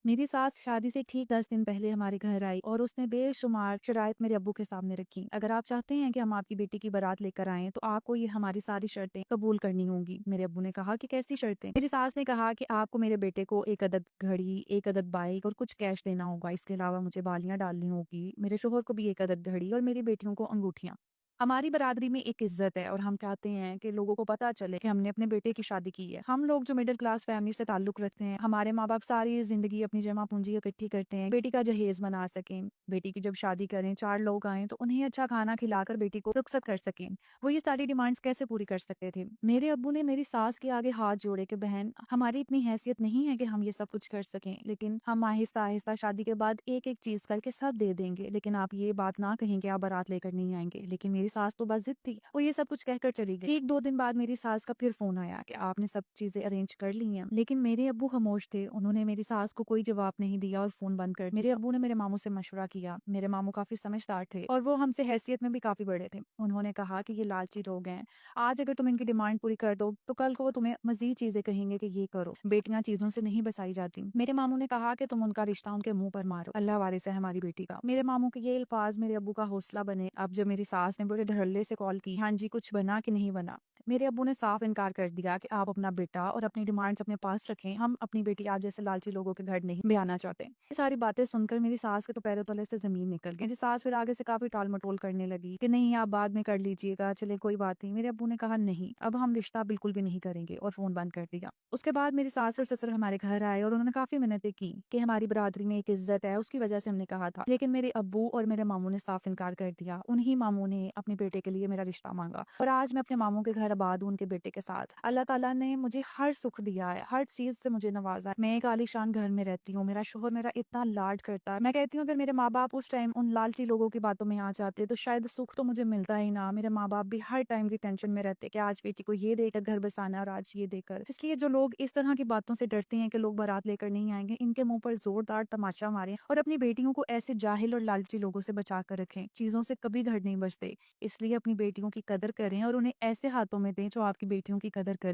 मेरी सास शादी से ठीक 10 दिन पहले हमारे घर आई और उसने बेशुमार शराइत मेरे अब्बू के सामने रखी। अगर आप चाहते हैं कि हम आपकी बेटी की बारात लेकर आएं तो आपको ये हमारी सारी शर्तें कबूल करनी होंगी। मेरे अब्बू ने कहा कि कैसी शर्तें? मेरी सास ने कहा कि आपको मेरे बेटे को एक अदद घड़ी, एक अदद बाइक और कुछ कैश देना होगा। इसके अलावा मुझे बालियां डालनी होगी, मेरे शोहर को भी एक अदद घड़ी और मेरी बेटियों को अंगूठियां। हमारी बरादरी में एक इज्जत है और हम चाहते हैं कि लोगों को पता चले कि हमने अपने बेटे की शादी की है। हम लोग जो मिडिल क्लास फैमिली से ताल्लुक रखते हैं, हमारे माँ बाप सारी जिंदगी अपनी जमा पूंजी इकट्ठी करते हैं बेटी का जहेज बना सकें। बेटी की जब शादी करें, 4 लोग आए तो उन्हें अच्छा खाना खिलाकर बेटी को रुखसत कर सकें। वो ये सारी डिमांड्स कैसे पूरी कर सकते थे? मेरे अब्बू ने मेरी सास के आगे हाथ जोड़े कि बहन, हमारी इतनी हैसियत नहीं है कि हम ये सब कुछ कर सकें, लेकिन हम आहिस्ता आहिस्ता शादी के बाद एक एक चीज करके सब दे देंगे, लेकिन आप ये बात ना कहें कि आप बारात लेकर नहीं आएंगे। लेकिन मेरी सास तो बस जिद थी, वो ये सब कुछ कहकर चली गई। ठीक 2 दिन बाद मेरी सास का फिर फोन आया कि आपने सब चीजें अरेंज कर ली हैं, लेकिन मेरे अब्बू खामोश थे। उन्होंने मेरी सास को कोई जवाब नहीं दिया और फोन बंद कर दिया। मेरे अब्बू ने मेरे मामू से मशवरा किया। मेरे मामू काफी समझदार थे और वो हमसे हैसियत में भी काफी बड़े थे। उन्होंने कहा कि ये लालची लोग हैं, आज अगर तुम इनकी डिमांड पूरी कर दो तो कल को वो तुम्हें मजीद चीजें कहेंगे कि ये करो। बेटियां चीजों से नहीं बसाई जाती। मेरे मामू ने कहा कि तुम उनका रिश्ता उनके मुंह पर मारो, अल्लाह वारिस है हमारी बेटी का। मेरे मामू के ये अल्फाज मेरे अब्बू का हौसला बने। अब जब मेरी सास ने बड़े धड़ल्ले से कॉल की, हाँ जी कुछ बना कि नहीं बना, मेरे अब्बू ने साफ इनकार कर दिया कि आप अपना बेटा और अपनी डिमांड्स अपने पास रखें, हम अपनी बेटी आप जैसे लालची लोगों के घर नहीं बयाना चाहते। ये सारी बातें सुनकर मेरी सास के तो पैरों तले से जमीन निकल गई। मेरी सास फिर आगे से काफी टाल मटोल करने लगी कि नहीं आप बाद में कर लीजिएगा, चले कोई बात नहीं। मेरे अब्बू ने कहा नहीं, अब हम रिश्ता बिल्कुल भी नहीं करेंगे और फोन बंद कर दिया। उसके बाद मेरी सास और ससुर हमारे घर आए और उन्होंने काफी मिन्नतें की कि हमारी बरादरी में एक इज्जत है, उसकी वजह से हमने कहा था, लेकिन मेरे अब्बू और मेरे मामू ने साफ इनकार कर दिया। उन्हीं मामू ने अपने बेटे के लिए मेरा रिश्ता मांगा और आज मैं अपने मामू के घर आबाद हूँ उनके बेटे के साथ। अल्लाह ताला ने मुझे हर सुख दिया है, हर चीज से मुझे नवाजा है। मैं एक आलीशान घर में रहती हूँ, मेरा शोहर मेरा इतना लाड करता है। मैं कहती हूँ अगर मेरे माँ बाप उस टाइम उन लालची लोगों की बातों में आ जाते तो शायद सुख तो मुझे मिलता ही ना। मेरे माँ बाप भी हर टाइम की टेंशन में रहते कि आज बेटी को ये देकर घर बसाना है और आज ये देकर। इसलिए जो लोग इस तरह की बातों से डरते हैं कि लोग बारात लेकर नहीं आएंगे, इनके मुंह पर जोरदार तमाचा मारें और अपनी बेटियों को ऐसे जाहिल और लालची लोगों से बचा कर रखें। चीजों से कभी घर नहीं बचते, इसलिए अपनी बेटियों की कदर करें और उन्हें ऐसे हाथों में दें जो आपकी बेटियों की कदर करें।